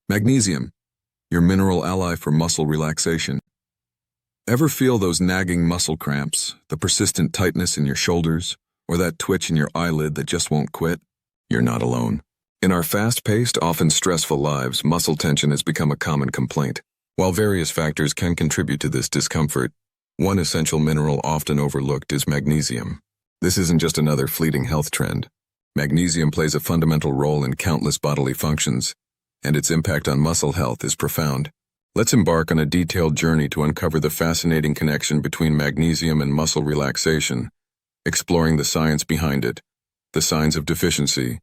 Magnesium, your mineral ally for muscle relaxation. Ever feel those nagging muscle cramps, the persistent tightness in your shoulders, or that twitch in your eyelid that just won't quit? You're not alone. In our fast-paced, often stressful lives, muscle tension has become a common complaint. While various factors can contribute to this discomfort, one essential mineral often overlooked is magnesium. This isn't just another fleeting health trend. Magnesium plays a fundamental role in countless bodily functions, and its impact on muscle health is profound. Let's embark on a detailed journey to uncover the fascinating connection between magnesium and muscle relaxation, exploring the science behind it, the signs of deficiency,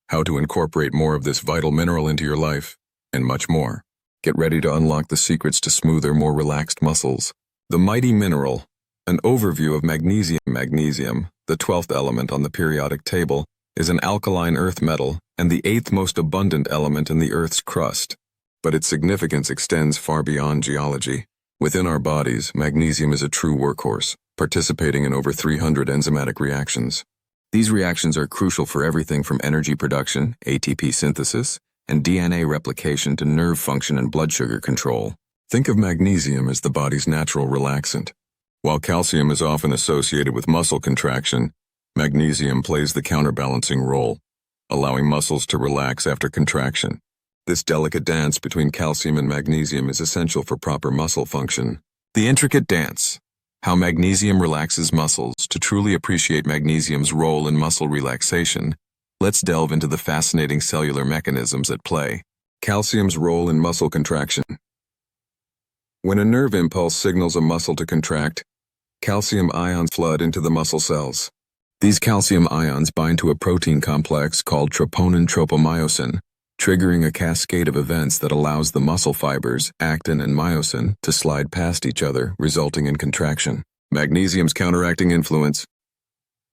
how to incorporate more of this vital mineral into your life, and much more. Get ready to unlock the secrets to smoother, more relaxed muscles. The mighty mineral, an overview of magnesium. Magnesium, the 12th element on the periodic table, is an alkaline earth metal and the 8th most abundant element in the Earth's crust. But its significance extends far beyond geology. Within our bodies, magnesium is a true workhorse, participating in over 300 enzymatic reactions. These reactions are crucial for everything from energy production, ATP synthesis, and DNA replication to nerve function and blood sugar control. Think of magnesium as the body's natural relaxant. While calcium is often associated with muscle contraction, magnesium plays the counterbalancing role, allowing muscles to relax after contraction. This delicate dance between calcium and magnesium is essential for proper muscle function. The intricate dance. How magnesium relaxes muscles. To truly appreciate magnesium's role in muscle relaxation, let's delve into the fascinating cellular mechanisms at play. Calcium's role in muscle contraction. When a nerve impulse signals a muscle to contract, calcium ions flood into the muscle cells. These calcium ions bind to a protein complex called troponin-tropomyosin, triggering a cascade of events that allows the muscle fibers, actin and myosin, to slide past each other, resulting in contraction. Magnesium's counteracting influence.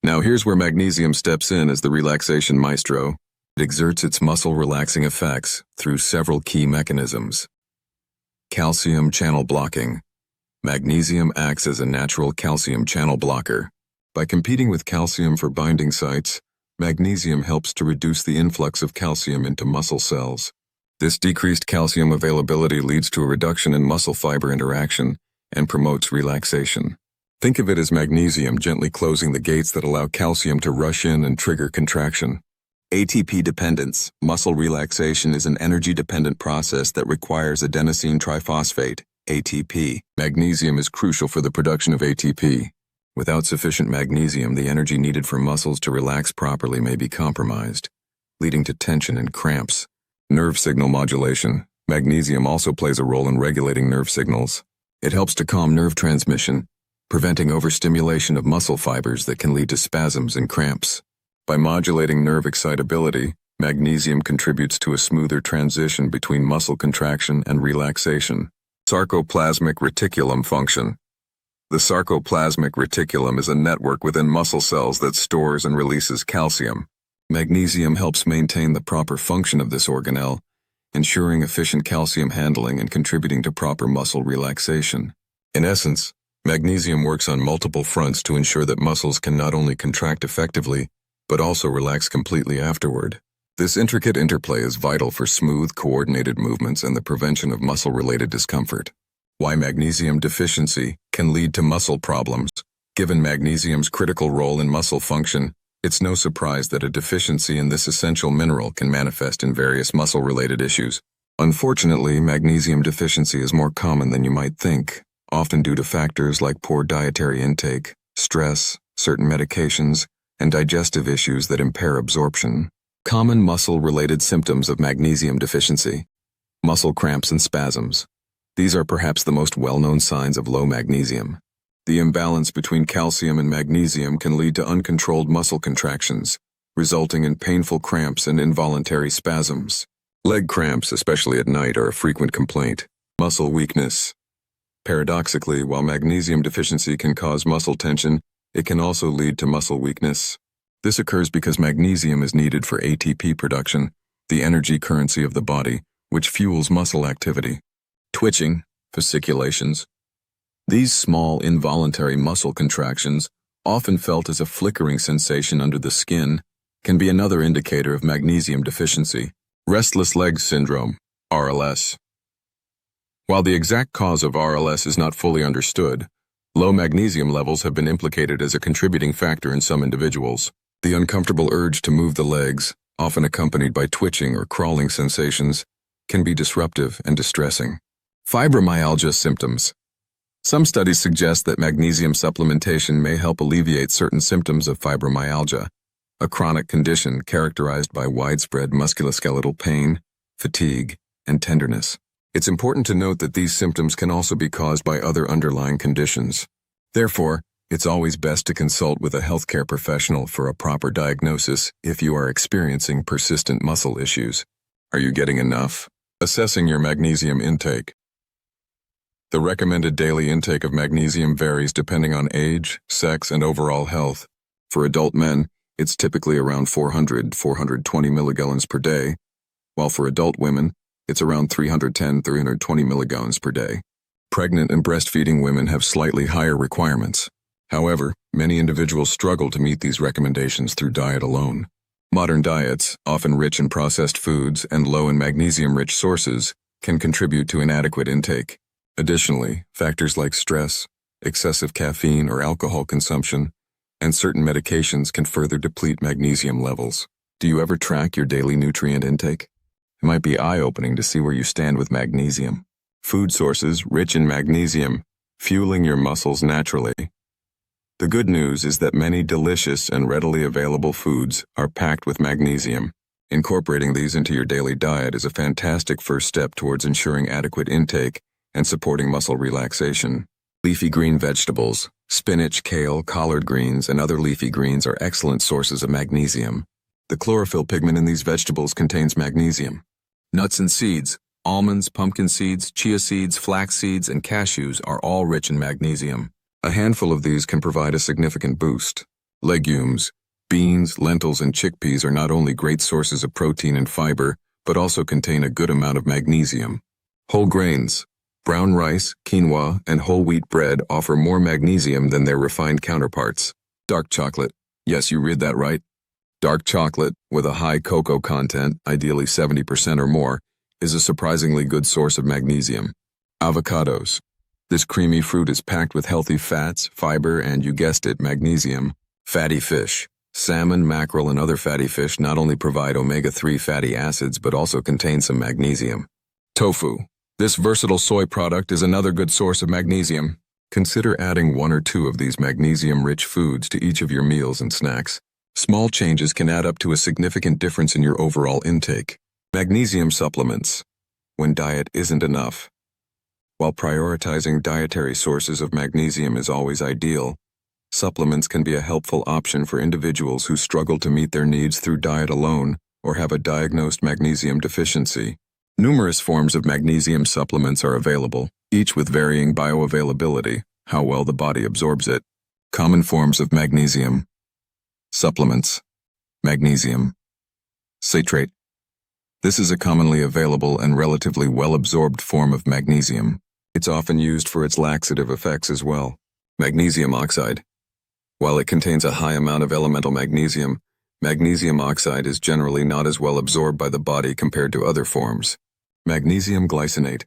Now here's where magnesium steps in as the relaxation maestro. It exerts its muscle-relaxing effects through several key mechanisms. Calcium channel blocking. Magnesium acts as a natural calcium channel blocker. By competing with calcium for binding sites, magnesium helps to reduce the influx of calcium into muscle cells. This decreased calcium availability leads to a reduction in muscle fiber interaction and promotes relaxation. Think of it as magnesium gently closing the gates that allow calcium to rush in and trigger contraction. ATP dependence. Muscle relaxation is an energy-dependent process that requires adenosine triphosphate, ATP. Magnesium is crucial for the production of ATP. Without sufficient magnesium, the energy needed for muscles to relax properly may be compromised, leading to tension and cramps. Nerve signal modulation. Magnesium also plays a role in regulating nerve signals. It helps to calm nerve transmission, preventing overstimulation of muscle fibers that can lead to spasms and cramps. By modulating nerve excitability, magnesium contributes to a smoother transition between muscle contraction and relaxation. Sarcoplasmic reticulum function. The sarcoplasmic reticulum is a network within muscle cells that stores and releases calcium. Magnesium helps maintain the proper function of this organelle, ensuring efficient calcium handling and contributing to proper muscle relaxation. In essence, magnesium works on multiple fronts to ensure that muscles can not only contract effectively, but also relax completely afterward. This intricate interplay is vital for smooth, coordinated movements and the prevention of muscle-related discomfort. Why magnesium deficiency can lead to muscle problems. Given magnesium's critical role in muscle function, it's no surprise that a deficiency in this essential mineral can manifest in various muscle-related issues. Unfortunately, magnesium deficiency is more common than you might think, often due to factors like poor dietary intake, stress, certain medications, and digestive issues that impair absorption. Common muscle-related symptoms of magnesium deficiency. Muscle cramps and spasms. These are perhaps the most well-known signs of low magnesium. The imbalance between calcium and magnesium can lead to uncontrolled muscle contractions, resulting in painful cramps and involuntary spasms. Leg cramps, especially at night, are a frequent complaint. Muscle weakness. Paradoxically, while magnesium deficiency can cause muscle tension, it can also lead to muscle weakness. This occurs because magnesium is needed for ATP production, the energy currency of the body, which fuels muscle activity. Twitching, fasciculations. These small, involuntary muscle contractions, often felt as a flickering sensation under the skin, can be another indicator of magnesium deficiency. Restless leg syndrome. RLS. While the exact cause of RLS is not fully understood, low magnesium levels have been implicated as a contributing factor in some individuals. The uncomfortable urge to move the legs, often accompanied by twitching or crawling sensations, can be disruptive and distressing. Fibromyalgia symptoms. Some studies suggest that magnesium supplementation may help alleviate certain symptoms of fibromyalgia, a chronic condition characterized by widespread musculoskeletal pain, fatigue, and tenderness. It's important to note that these symptoms can also be caused by other underlying conditions. Therefore, it's always best to consult with a healthcare professional for a proper diagnosis if you are experiencing persistent muscle issues. Are you getting enough? Assessing your magnesium intake. The recommended daily intake of magnesium varies depending on age, sex, and overall health. For adult men, it's typically around 400–420 milligallons per day, while for adult women, it's around 310–320 milligallons per day. Pregnant and breastfeeding women have slightly higher requirements. However, many individuals struggle to meet these recommendations through diet alone. Modern diets, often rich in processed foods and low in magnesium-rich sources, can contribute to inadequate intake. Additionally, factors like stress, excessive caffeine or alcohol consumption, and certain medications can further deplete magnesium levels. Do you ever track your daily nutrient intake? It might be eye-opening to see where you stand with magnesium. Food sources rich in magnesium, fueling your muscles naturally. The good news is that many delicious and readily available foods are packed with magnesium. Incorporating these into your daily diet is a fantastic first step towards ensuring adequate intake and supporting muscle relaxation. Leafy green vegetables, spinach, kale, collard greens, and other leafy greens are excellent sources of magnesium. The chlorophyll pigment in these vegetables contains magnesium. Nuts and seeds, almonds, pumpkin seeds, chia seeds, flax seeds, and cashews are all rich in magnesium. A handful of these can provide a significant boost. Legumes, beans, lentils, and chickpeas are not only great sources of protein and fiber, but also contain a good amount of magnesium. Whole grains, brown rice, quinoa, and whole wheat bread offer more magnesium than their refined counterparts. Dark chocolate. Yes, you read that right. Dark chocolate, with a high cocoa content, ideally 70% or more, is a surprisingly good source of magnesium. Avocados. This creamy fruit is packed with healthy fats, fiber, and, you guessed it, magnesium. Fatty fish. Salmon, mackerel, and other fatty fish not only provide omega-3 fatty acids but also contain some magnesium. Tofu. This versatile soy product is another good source of magnesium. Consider adding 1 or 2 of these magnesium-rich foods to each of your meals and snacks. Small changes can add up to a significant difference in your overall intake. Magnesium supplements. When diet isn't enough. While prioritizing dietary sources of magnesium is always ideal, supplements can be a helpful option for individuals who struggle to meet their needs through diet alone or have a diagnosed magnesium deficiency. Numerous forms of magnesium supplements are available, each with varying bioavailability, how well the body absorbs it. Common forms of magnesium. Supplements. Magnesium citrate. This is a commonly available and relatively well-absorbed form of magnesium. It's often used for its laxative effects as well. Magnesium oxide. While it contains a high amount of elemental magnesium, magnesium oxide is generally not as well absorbed by the body compared to other forms. Magnesium glycinate.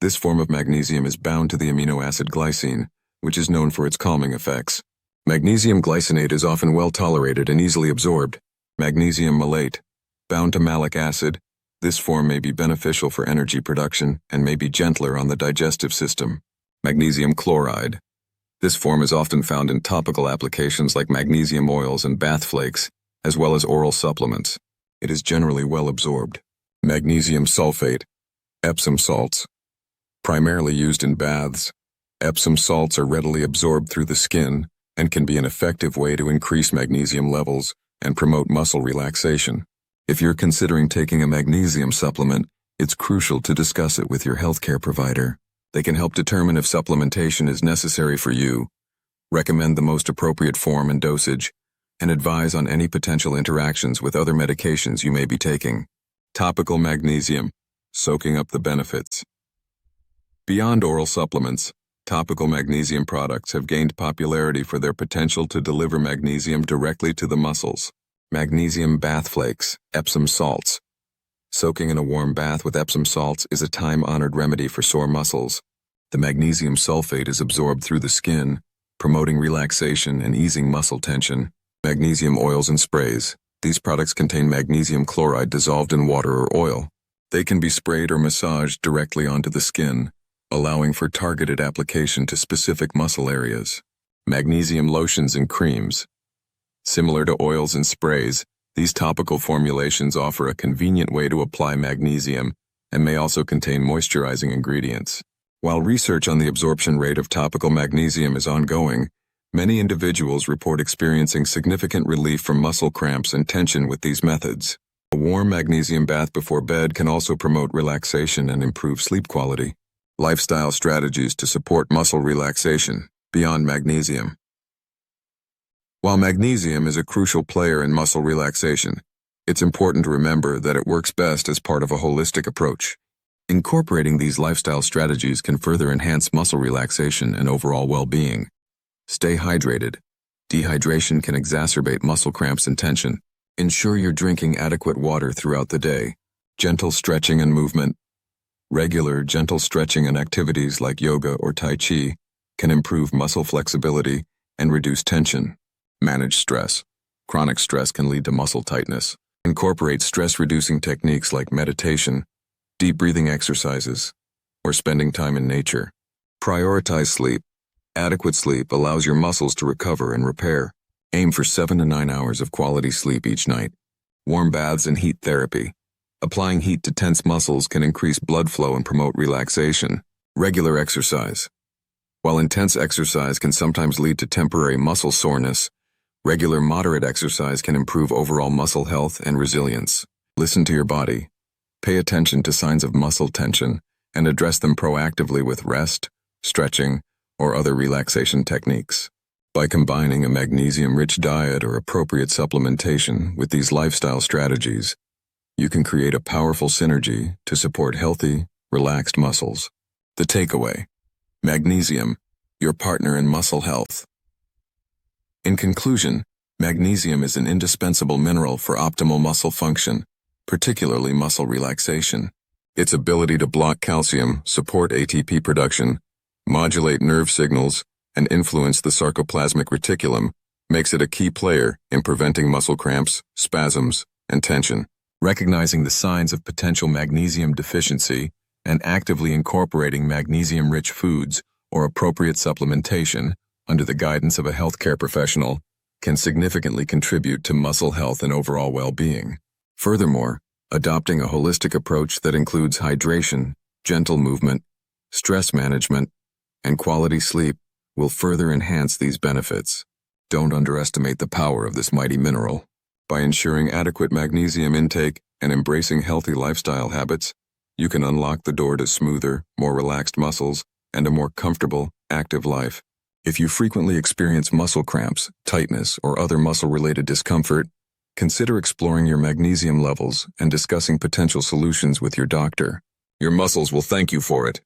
This form of magnesium is bound to the amino acid glycine, which is known for its calming effects. Magnesium glycinate is often well tolerated and easily absorbed. Magnesium malate. Bound to malic acid, this form may be beneficial for energy production and may be gentler on the digestive system. Magnesium chloride. This form is often found in topical applications like magnesium oils and bath flakes, as well as oral supplements. It is generally well absorbed. Magnesium sulfate. Epsom salts. Primarily used in baths, Epsom salts are readily absorbed through the skin and can be an effective way to increase magnesium levels and promote muscle relaxation. If you're considering taking a magnesium supplement, it's crucial to discuss it with your healthcare provider. They can help determine if supplementation is necessary for you, recommend the most appropriate form and dosage, and advise on any potential interactions with other medications you may be taking. Topical magnesium, soaking up the benefits. Beyond oral supplements, topical magnesium products have gained popularity for their potential to deliver magnesium directly to the muscles. Magnesium bath flakes, Epsom salts. Soaking in a warm bath with Epsom salts is a time-honored remedy for sore muscles. The magnesium sulfate is absorbed through the skin, promoting relaxation and easing muscle tension. Magnesium oils and sprays. These products contain magnesium chloride dissolved in water or oil. They can be sprayed or massaged directly onto the skin, allowing for targeted application to specific muscle areas. Magnesium lotions and creams. Similar to oils and sprays, these topical formulations offer a convenient way to apply magnesium and may also contain moisturizing ingredients. While research on the absorption rate of topical magnesium is ongoing, many individuals report experiencing significant relief from muscle cramps and tension with these methods. A warm magnesium bath before bed can also promote relaxation and improve sleep quality. Lifestyle strategies to support muscle relaxation beyond magnesium. While magnesium is a crucial player in muscle relaxation, it's important to remember that it works best as part of a holistic approach. Incorporating these lifestyle strategies can further enhance muscle relaxation and overall well-being. Stay hydrated. Dehydration can exacerbate muscle cramps and tension. Ensure you're drinking adequate water throughout the day. Gentle stretching and movement. Regular, gentle stretching and activities like yoga or Tai Chi can improve muscle flexibility and reduce tension. Manage stress. Chronic stress can lead to muscle tightness. Incorporate stress-reducing techniques like meditation, deep breathing exercises, or spending time in nature. Prioritize sleep. Adequate sleep allows your muscles to recover and repair. Aim for 7 to 9 hours of quality sleep each night. Warm baths and heat therapy. Applying heat to tense muscles can increase blood flow and promote relaxation. Regular exercise. While intense exercise can sometimes lead to temporary muscle soreness, regular moderate exercise can improve overall muscle health and resilience. Listen to your body. Pay attention to signs of muscle tension and address them proactively with rest, stretching, or other relaxation techniques. By combining a magnesium-rich diet or appropriate supplementation with these lifestyle strategies, you can create a powerful synergy to support healthy, relaxed muscles. The takeaway: magnesium, your partner in muscle health. In conclusion, magnesium is an indispensable mineral for optimal muscle function, particularly muscle relaxation. Its ability to block calcium, support ATP production, modulate nerve signals, and influence the sarcoplasmic reticulum makes it a key player in preventing muscle cramps, spasms, and tension. Recognizing the signs of potential magnesium deficiency and actively incorporating magnesium-rich foods or appropriate supplementation under the guidance of a healthcare professional can significantly contribute to muscle health and overall well-being. Furthermore, adopting a holistic approach that includes hydration, gentle movement, stress management, and quality sleep will further enhance these benefits. Don't underestimate the power of this mighty mineral. By ensuring adequate magnesium intake and embracing healthy lifestyle habits, you can unlock the door to smoother, more relaxed muscles and a more comfortable, active life. If you frequently experience muscle cramps, tightness, or other muscle-related discomfort, consider exploring your magnesium levels and discussing potential solutions with your doctor. Your muscles will thank you for it.